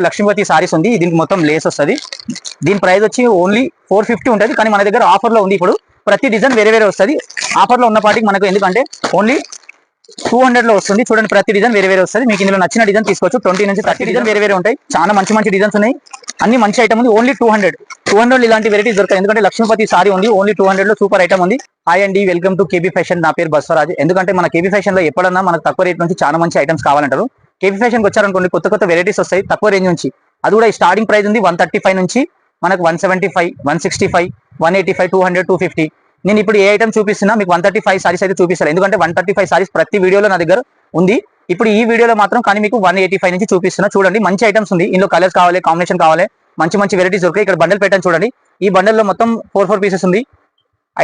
లక్ష్మీపతి సారీస్ ఉంది. దీనికి మొత్తం లేస్ వస్తుంది. దీని ప్రైస్ వచ్చి ఓన్లీ 450 ఉంటుంది. కానీ మన దగ్గర ఆఫర్ లో ఉంది. ఇప్పుడు ప్రతి డిజైన్ వేరే వేరే వస్తుంది. ఆఫర్ లో ఉన్న పాటికి మనకు ఎందుకంటే ఓన్లీ 200 లో వస్తుంది. చూడండి, ప్రతి డిజైన్ వేరే వేరే వస్తుంది. మీకు ఇందులో నచ్చిన డిజైన్ తీసుకోవచ్చు. 20 నుంచి 30 డిజైన్ వేరే వేరే ఉంటాయి. చాలా మంచి మంచి డిజైన్స్ ఉన్నాయి. అన్ని మంచి ఐటమ్ ఉంది. ఓన్లీ 200 ఇలాంటి వెరైటీస్ దొరుకుతాయి. ఎందుకంటే లక్ష్మీపతి సారీ ఉంది. ఓన్లీ 200 లో సూపర్ ఐటమ్ ఉంది. హాయ్ అండి, వెల్కమ్ టు కేబీ ఫ్యాషన్. నా పేరు బస్వరాజ్. ఎందుకంటే మన కేబీ ఫ్యాషన్ లో ఎప్పుడన్నా మనకు తక్కువ రేట్ నుంచి చాలా మంచి ఐటమ్స్ కావాలంటారు. కేబీ ఫ్యాషన్ కి వచ్చారనుకోండి, కొత్త కొత్త వెరైటీస్ వస్తాయి తక్కువ రేంజ్ నుంచి. అది కూడా స్టార్టింగ్ ప్రైస్ ఉంది 135 నుంచి మనకు 175, 165, 185, 200, 250. నేను ఇప్పుడు ఏ ఐటమ్ చూపిస్తున్నా మీకు 135 సారీస్ అయితే చూపిస్తాను. ఎందుకంటే 135 సారీస్ ప్రతి వీడియోలో నా దగ్గర ఉంది. ఇప్పుడు ఈ వీడియోలో మాత్రం కానీ మీకు 185 నుంచి చూపిస్తున్నా. చూడండి, మంచి ఐటమ్స్ ఉంది. ఇందులో కలర్స్ కావాలి, కాంబినేషన్ కావాలి, మంచి మంచి వెరైటీస్ దొరుకుతాయి. ఇక్కడ బండల్ పెట్టాను చూడండి. ఈ బండల్లో మొత్తం 4 పీసెస్ ఉంది.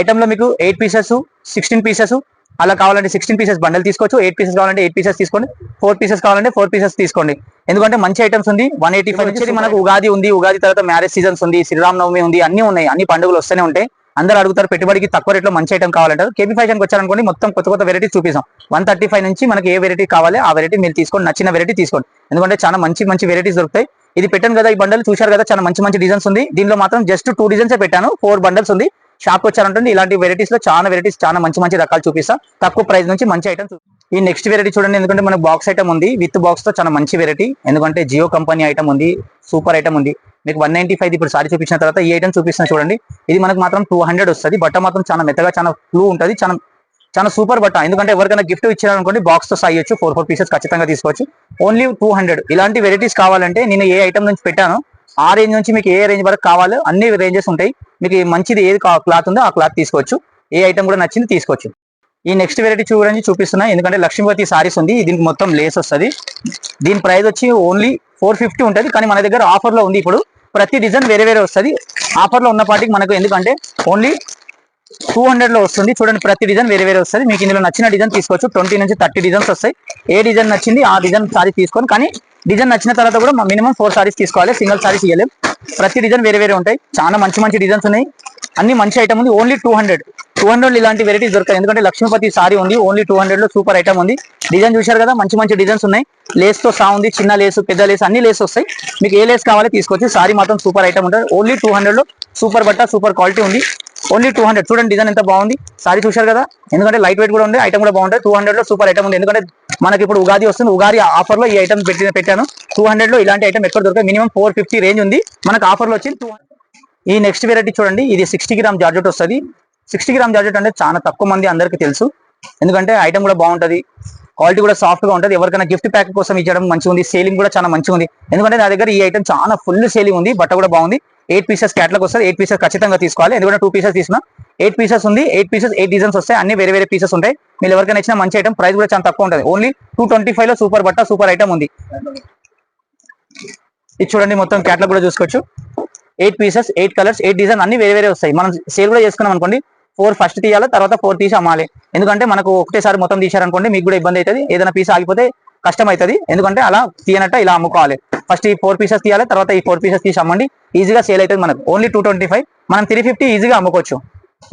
ఐటమ్ లో మీకు 8 పీసెస్, 16 పీసెస్ అలా కావాలంటే 16 పీసెస్ బండల్ తీసుకోవచ్చు. 8 పీసెస్ కావాలంటే 8 పీసెస్ తీసుకోండి. 4 పీసెస్ కావాలంటే 4 పీసెస్ తీసుకోండి. ఎందుకంటే మంచి ఐటమ్స్ ఉంది. 185 వచ్చేది మనకు ఉగాది ఉంది. ఉగాది తర్వాత మ్యారేజ్ సీజన్స్ ఉంది, శ్రీరామనవమి ఉంది, అన్ని ఉన్నాయి. అన్ని పండుగలు వస్తూనే ఉంటాయి. అందరూ అడుగుతారు పెట్టుబడికి తక్కువ రేట్లో మంచి ఐటమ్ కావాలంటారు. కేబీ ఫ్యాషన్కి వచ్చారనుకోండి, మొత్తం కొత్త కొత్త వెరైటీస్ చూపిస్తాం. 135 నుంచి మనకి ఏ వెరైటీ కావాలి ఆ వెరైటీ మీరు తీసుకోండి. నచ్చిన వెరైటీ తీసుకోండి. ఎందుకంటే చాలా మంచి మంచి వెరైటీస్ దొరుకుతాయి. ఇది పెట్టాను కదా, ఈ బండల్ చూశారు కదా, చాలా మంచి మంచి డిజైన్స్ ఉంది. దీనిలో మాత్రం జస్ట్ 2 డిజైన్స్ పెట్టాను. 4 బండల్స్ ఉంది. షాప్ వచ్చారంటుంది ఇలాంటి వెరైటీస్ లో చాలా వెరైటీస్, చాలా మంచి మంచి రకాలు చూపిస్తా. తక్కువ ప్రైస్ నుంచి మంచి ఐటమ్. ఈ నెక్స్ట్ వెరైటీ చూడండి. ఎందుకంటే మనకు బాక్స్ ఐటమ్ ఉంది. విత్ బాక్స్ తో చాలా మంచి వెరైటీ. ఎందుకంటే జియో కంపెనీ ఐటమ్ ఉంది. సూపర్ ఐటమ్ ఉంది. మీకు 195 ఇప్పుడు సారీ చూపించిన తర్వాత ఈ ఐటమ్ చూపిస్తున్నా చూడండి. ఇది మనకు మాత్రం 200 వస్తుంది. బట్ట మాత్రం చాలా మెత్తగా, చాలా ఫ్లూ ఉంటుంది. చాలా సూపర్ బట్ట. ఎందుకంటే ఎవరికైనా గిఫ్ట్ ఇచ్చారనుకోండి, బాక్స్ తో సాయొచ్చు. 4 పీసెస్ ఖచ్చితంగా తీసుకోవచ్చు. ఓన్లీ 200. ఇలాంటి వెరైటీస్ కావాలంటే నేను ఏ ఐటమ్ నుంచి పెట్టాను ఆ రేంజ్ నుంచి మీకు ఏ రేంజ్ వరకు కావాలో అన్ని రేంజెస్ ఉంటాయి. మీకు మంచిది ఏది క్లాత్ ఉందో ఆ క్లాత్ తీసుకోవచ్చు. ఏ ఐటమ్ కూడా నచ్చింది తీసుకోవచ్చు. ఈ నెక్స్ట్ వెరైటీ చూడండి చూపిస్తున్నా. ఎందుకంటే లక్ష్మీపతి సారీస్ ఉంది. దీనికి మొత్తం లేస్ వస్తుంది. దీని ప్రైస్ వచ్చి ఓన్లీ 450 ఉంటుంది. కానీ మన దగ్గర ఆఫర్ లో ఉంది. ఇప్పుడు ప్రతి డిజైన్ వేరే వేరే వస్తుంది. ఆఫర్ లో ఉన్న పాటికి మనకు ఎందుకంటే ఓన్లీ 200 లో వస్తుంది. చూడండి, ప్రతి డిజైన్ వేరే వేరే వస్తుంది. మీకు ఇందులో నచ్చిన డిజైన్ తీసుకోవచ్చు. 20 నుంచి 30 డిజైన్స్ వస్తాయి. ఏ డిజైన్ నచ్చింది ఆ డిజైన్ సారీ తీసుకొని, కానీ డిజైన్ నచ్చిన తర్వాత కూడా మినిమం 4 సారీస్ తీసుకోవాలి. సింగిల్ సారీస్ ఇవ్వలేం. ప్రతి డిజైన్ వేరే వేరే ఉంటాయి. చాలా మంచి మంచి డిజైన్స్ ఉన్నాయి. అన్ని మంచి ఐటమ్ ఉంది. ఓన్లీ 200 ఇలాంటి వెరైటీస్ దొరుకుతాయి. ఎందుకంటే లక్ష్మీపతి సారీ ఉంది. ఓన్లీ 200 లో సూపర్ ఐటమ్ ఉంది. డిజైన్ చూశారు కదా, మంచి మంచి డిజైన్స్ ఉన్నాయి. లేస్ తో సా ఉంది. చిన్న లేసు, పెద్ద లేసు, అన్ని లేస్ వస్తాయి. మీకు ఏ లేస్ కావాలో తీసుకోవచ్చు. సారీ మాత్రం సూపర్ ఐటమ్ ఉంటుంది. ఓన్లీ 200 లో సూపర్ బట్ట, సూపర్ క్వాలిటీ ఉంది. ఓన్లీ 200. చూడండి డిజైన్ ఎంత బాగుంది. సారీ చూశారు కదా. ఎందుకంటే లైట్ వెయిట్ కూడా ఉంది. ఐటమ్ కూడా బాగుంటుంది. 200 లో సూపర్ ఐటమ్ ఉంది. ఎందుకంటే మనకి ఇప్పుడు ఉగాది వస్తుంది. ఉగాది ఆఫర్ లో ఈ ఐటమ్ పెట్టాను. 200 లో ఇలాంటి ఐటమ్ ఎక్కడ దొరకదు. మినిమం 450 రేంజ్ ఉంది. మనకు ఆఫర్ లో వచ్చింది 200. ఈ నెక్స్ట్ వెరైటీ చూడండి. ఇది 60 గ్రామ్ జార్జెట్ వస్తుంది. 60 గ్రామ్ జార్జెట్ అంటే చాలా తక్కువ మంది అందరికీ తెలుసు. ఎందుకంటే ఐటమ్ కూడా బాగుంటుంది. క్వాలిటీ కూడా సాఫ్ట్ గా ఉంటుంది. ఎవరికైనా గిఫ్ట్ ప్యాక్ కోసం ఇచ్చడం మంచిగా ఉంది. సేలింగ్ కూడా చాలా మంచిగా ఉంది. ఎందుకంటే నా దగ్గర ఈ ఐటమ్ చాలా ఫుల్ సేలింగ్ ఉంది. బట్ట కూడా బాగుంది. 8 పీసెస్ క్యాట్లాగ్ వస్తుంది. 8 పీసెస్ ఖచ్చితంగా తీసుకోవాలి. ఎందుకంటే 2 పీసెస్ తీసుకున్నా 8 పీసెస్ ఉంది. 8 పీసెస్ 8 డిజైన్స్ వస్తాయి. అన్ని వేరే వేరే పీసెస్ ఉంటాయి. మీరు ఎవరికైనా ఇచ్చిన మంచి ఐటమ్. ప్రైస్ కూడా చాలా తక్కువ ఉంటుంది. ఓన్లీ 225 లో సూపర్ బట్ట, సూపర్ ఐటమ్ ఉంది. ఇది చూడండి, మొత్తం క్యాట్లాగ్ కూడా చూసుకోవచ్చు. 8 పీసెస్, 8 కలర్స్, 8 డిజైన్ అన్ని వేరే వేరే వస్తాయి. మనం సేల్ కూడా చేసుకున్నాం అనుకోండి, 4 ఫస్ట్ తీయాలి, తర్వాత 4 తీసి అమ్మాలి. ఎందుకంటే మనకు ఒకటేసారి మొత్తం తీశారనుకోండి మీకు కూడా ఇబ్బంది అవుతుంది. ఏదైనా పీస్ ఆగిపోతే కష్టం అవుతుంది. ఎందుకంటే అలా తీయనట్ట ఇలా అమ్ముకోవాలి. ఫస్ట్ ఈ 4 పీసెస్ తీయాలి, తర్వాత ఈ 4 పీసెస్ తీసి అమ్మండి. ఈజీగా సేల్ అవుతుంది. మనకు ఓన్లీ 225. మనం 350 ఈజీగా అమ్ముకోవచ్చు.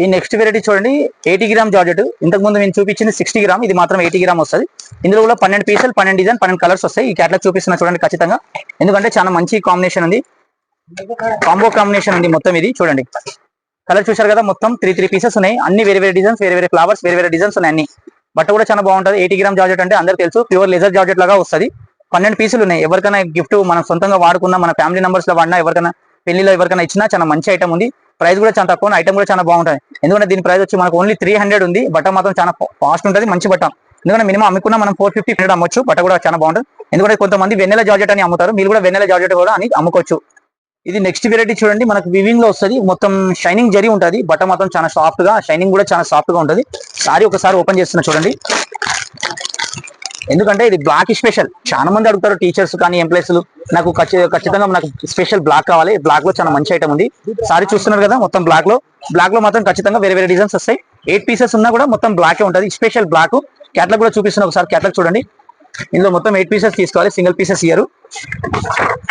ఈ నెక్స్ట్ వెరైటీ చూడండి. 80 గ్రామ్ జార్జెట్. ఇంతకు ముందు నేను చూపించింది 60 గ్రామ్. ఇది మాత్రం 80 గ్రామ్ వస్తుంది. ఇందులో కూడా 12 పీసులు, 12 డిజైన్, 12 కలర్స్ వస్తాయి. ఈ క్యాట్లాగ్ చూపిస్తున్నా చూడండి ఖచ్చితంగా. ఎందుకంటే చాలా మంచి కాంబినేషన్ ఉంది. కాంబో కాంబినేషన్ ఉంది మొత్తం. ఇది చూడండి, కలర్ చూశారు కదా. మొత్తం 3 పీసెస్ ఉన్నాయి. అన్ని వేరే వేరే డిజైన్స్, వేరే వేరే ఫ్లవర్స్, వేరే వేరే డిజైన్స్ ఉన్నాయి. అన్ని బట్ట కూడా చాలా బాగుంటుంది. 80 గ్రామ్ జార్జెట్ అంటే అందరూ తెలుసు, ప్యూర్ లెజర్ జార్జెట్ లాగా వస్తుంది. 12 పీసులు ఉన్నాయి. ఎవరికైనా గిఫ్ట్ మనం సొంతంగా వాడుకున్నా, మన ఫ్యామిలీ మెంబర్స్ లో వాడినా, ఎవరికైనా పెళ్లిలో ఎవరికైనా ఇచ్చినా చాలా మంచి ఐటమ్ ఉంది. ప్రైస్ కూడా చాలా తక్కువ. ఐటమ్ కూడా చాలా బాగుంటుంది. ఎందుకంటే దీని ప్రైస్ వచ్చి మనకు ఓన్లీ 300 ఉంది. బట్ట మాత్రం చాలా కాస్ట్ ఉంటుంది. మంచి బట్ట. ఎందుకంటే మినిమం అమ్ముకున్నా మనం 450 అమ్మొచ్చు. బట్ట కూడా చాలా బాగుంటుంది. ఎందుకంటే కొంతమంది వెన్నెల జార్జెట్ అని అమ్ముతారు. మీరు కూడా వెన్నెల జార్జెట్ కూడా అని అమ్ముకోవచ్చు. ఇది నెక్స్ట్ వెరైటీ చూడండి. మనకు వివింగ్ లో వస్తుంది. మొత్తం షైనింగ్ జరీ ఉంటుంది. బట్ట మాత్రం చాలా సాఫ్ట్ గా, షైనింగ్ కూడా చాలా సాఫ్ట్ గా ఉంటుంది. సారీ ఒకసారి ఓపెన్ చేస్తున్నా చూడండి. ఎందుకంటే ఇది బ్లాక్ స్పెషల్. చాలా మంది అడుగుతారు టీచర్స్ కానీ ఎంప్లాయీస్, నాకు ఖచ్చితంగా నాకు స్పెషల్ బ్లాక్ కావాలి. బ్లాక్ లో చాలా మంచి ఐటమ్ ఉంది. సారీ చూస్తున్నారు కదా, మొత్తం బ్లాక్ లో మాత్రం ఖచ్చితంగా వేరే వేరే డిజైన్స్ వస్తాయి. 8 పీసెస్ ఉన్నా కూడా మొత్తం బ్లాకే ఉంటుంది. Special black. క్యాట్లాగ్ కూడా చూపిస్తున్నా ఒకసారి. క్యాట్లాగ్ చూడండి. ఇందులో మొత్తం 8 పీసెస్ తీసుకోవాలి. సింగిల్ పీసెస్ ఇయ్యరు.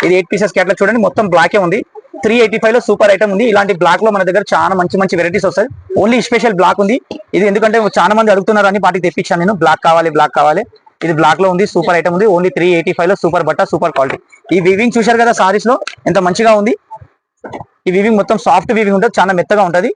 ఇది 8 పీసెస్ క్యాట్లాగ్ చూడండి. మొత్తం బ్లాకే ఉంది. 385 లో సూపర్ ఐటమ్ ఉంది. ఇలాంటి బ్లాక్ లో మన దగ్గర చాలా మంచి మంచి వెరైటీస్ వస్తాయి. ఓన్లీ స్పెషల్ బ్లాక్ ఉంది. ఇది ఎందుకంటే చాలా మంది అడుగుతున్నారు అని పాటికి తెప్పించాను నేను. బ్లాక్ కావాలి. ఇది బ్లాక్ లో ఉంది. సూపర్ ఐటమ్ ఉంది. ఓన్లీ 385 లో సూపర్ బట్ట, సూపర్ క్వాలిటీ. ఈ వీవింగ్ చూశారు కదా సారీస్ లో ఎంత మంచిగా ఉంది. ఈ వీవింగ్ మొత్తం సాఫ్ట్ వీవింగ్ ఉంటుంది, చాలా మెత్తగా ఉంటది.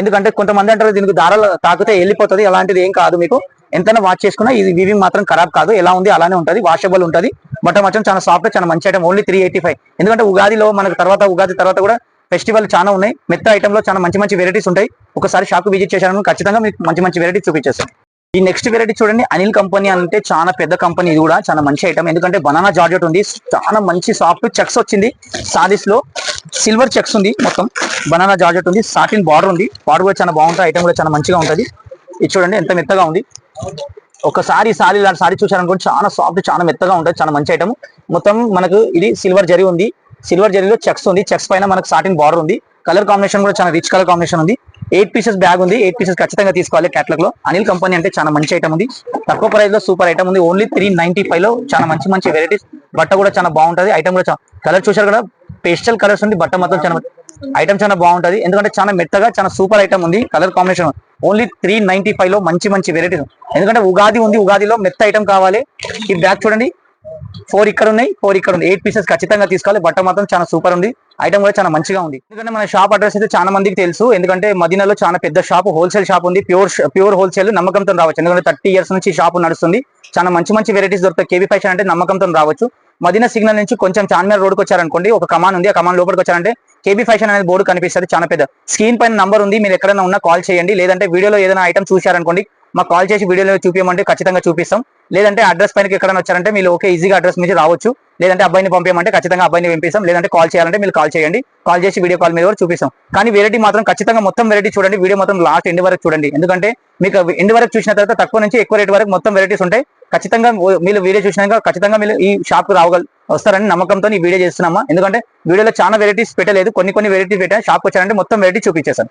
ఎందుకంటే కొంతమంది అంటారు దీనికి దారాలు తాకితే వెళ్ళిపోతుంది, అలాంటిది ఏం కాదు. మీకు ఎంతైనా వాష్ చేసుకున్నా ఈ వీవింగ్ మాత్రం ఖరాబ్ కాదు, ఎలా ఉంది అలానే ఉంటది, వాషబుల్ ఉంటది. బట్ట మాత్రం చాలా సాఫ్ట్, చాలా మంచి ఐటమ్. ఓన్లీ 385. ఎందుకంటే ఉగాదిలో మనకు ఉగాది తర్వాత కూడా ఫెస్టివల్ చాలా ఉన్నాయి. మెత్త ఐటమ్ లో చాలా మంచి మంచి వెరైటీస్ ఉంటాయి. ఒకసారి షాప్ విజిట్ చేశాను, ఖచ్చితంగా మీకు మంచి మంచి వెరైటీస్ చూపించేస్తాను. ఈ నెక్స్ట్ వెరైటీ చూడండి, అనిల్ కంపెనీ అంటే చాలా పెద్ద కంపెనీ, ఇది కూడా చాలా మంచి ఐటమ్. ఎందుకంటే బనానా జార్జెట్ ఉంది, చాలా మంచి సాఫ్ట్ చెక్స్ వచ్చింది. సారీస్ లో సిల్వర్ చెక్స్ ఉంది, మొత్తం బనానా జార్జెట్ ఉంది, సాటిన్ బార్డర్ ఉంది. బార్డర్ కూడా చాలా బాగుంటుంది, ఐటమ్ కూడా చాలా మంచిగా ఉంటుంది. ఇది చూడండి ఎంత మెత్తగా ఉంది. ఒకసారి ఇలాంటి సారీ చూసారనుకోండి, చాలా సాఫ్ట్, చాలా మెత్తగా ఉంటుంది, చాలా మంచి ఐటమ్. మొత్తం మనకు ఇది సిల్వర్ జరీ ఉంది, సిల్వర్ జరీలో చెక్స్ ఉంది, చెక్స్ పైన మనకు సాటిన్ బార్డర్ ఉంది. కలర్ కాంబినేషన్ కూడా చాలా రిచ్ కలర్ కాంబినేషన్ ఉంది. 8 పీసెస్ బ్యాగ్ ఉంది, 8 పీసెస్ ఖచ్చితంగా తీసుకోవాలి క్యాటలాగ్ లో. అనిల్ కంపెనీ అంటే చాలా మంచి ఐటమ్ ఉంది, తక్కువ ప్రైస్ లో సూపర్ ఐటమ్ ఉంది. ఓన్లీ 395 లో చాలా మంచి మంచి వెరైటీస్. బట్ట కూడా చాలా బాగుంటది, ఐటమ్ కూడా కలర్ చూసారు కదా, పేస్టల్ కలర్స్ ఉంది. బట్ట మాత్రం చాలా ఐటమ్ చాలా బాగుంటది, ఎందుకంటే చాలా మెత్తగా చాలా సూపర్ ఐటమ్ ఉంది. కలర్ కాంబినేషన్ ఓన్లీ 395 లో మంచి మంచి వెరైటీస్. ఎందుకంటే ఉగాది ఉంది, ఉగాదిలో మెత్త ఐటమ్ కావాలి. ఈ బ్యాగ్ చూడండి, 4 ఇక్కడ ఉన్నాయి, 4 ఇక్కడ ఉంది. 8 పీసెస్ ఖచ్చితంగా తీసుకోవాలి. బట్ట మాత్రం చాలా సూపర్ ఉంది, ఐటమ్ కూడా చాలా మంచిగా ఉంది. ఎందుకంటే మన షాప్ అడ్రస్ అయితే చాలా మందికి తెలుసు, ఎందుకంటే మదీనాలో చాలా పెద్ద షాప్, హోల్సేల్ షాప్ ఉంది. ప్యూర్ హోల్సేల్, నమ్మకంతో రావచ్చు. ఎందుకంటే 30 ఇయర్స్ నుంచి షాప్ నడుస్తుంది. చాలా మంచి మంచి వెరైటీస్ దొరుకుతాయి. కేబీ ఫ్యాషన్ అంటే నమ్మకంతో రావచ్చు. మదీనా సిగ్నల్ నుంచి కొంచెం చార్మినార్ రోడ్కి వచ్చారనుకోండి, ఒక కమాన్ ఉంది, ఆ కమాన్ లోపలికి వచ్చారంటే కేబీ ఫ్యాషన్ అనేది బోర్డు కనిపిస్తుంది, చాలా పెద్ద. స్క్రీన్ పైన నంబర్ ఉంది, మీరు ఎక్కడైనా ఉన్నా కాల్ చేయండి. లేదంటే వీడియోలో ఏదైనా ఐటమ్ చూశారనుకోండి, మాకు కాల్ చేసి వీడియోలో చూపించమంటే ఖచ్చితంగా చూపిస్తాం. లేదంటే అడ్రస్ పైనకి ఎక్కడైనా వచ్చారంటే మీరు ఓకే ఈజీగా అడ్రస్ మీద రావచ్చు. లేదంటే అబ్బాయిని పంపించమంటే ఖచ్చితంగా అబ్బాయిని పంపిస్తాం. లేదంటే కాల్ చేయాలంటే మీరు కాల్ చేయండి, కాల్ చేసి వీడియో కాల్ మీద కూడా చూపిస్తాం. కానీ వెరైటీ మాత్రం ఖచ్చితంగా మొత్తం వెరైటీ చూడండి, వీడియో మాత్రం లాస్ట్ ఎండ్ వరకు చూడండి. ఎందుకంటే మీకు ఎండ్ వరకు చూసిన తర్వాత తక్కువ నుంచి ఎక్కువ రేట్ వరకు మొత్తం వెరైటీస్ ఉంటాయి. ఖచ్చితంగా మీరు వీడియో చూసినాక ఖచ్చితంగా మీరు ఈ షాప్ కు వస్తారని నమ్మకంతో ఈ వీడియో చేస్తున్నామా. ఎందుకంటే వీడియోలో చాలా వెరైటీస్ పెట్టలేదు, కొన్ని వెరైటీస్ పెట్టా. షాప్ వచ్చారంటే మొత్తం వెరైటీ చూపించేసాను.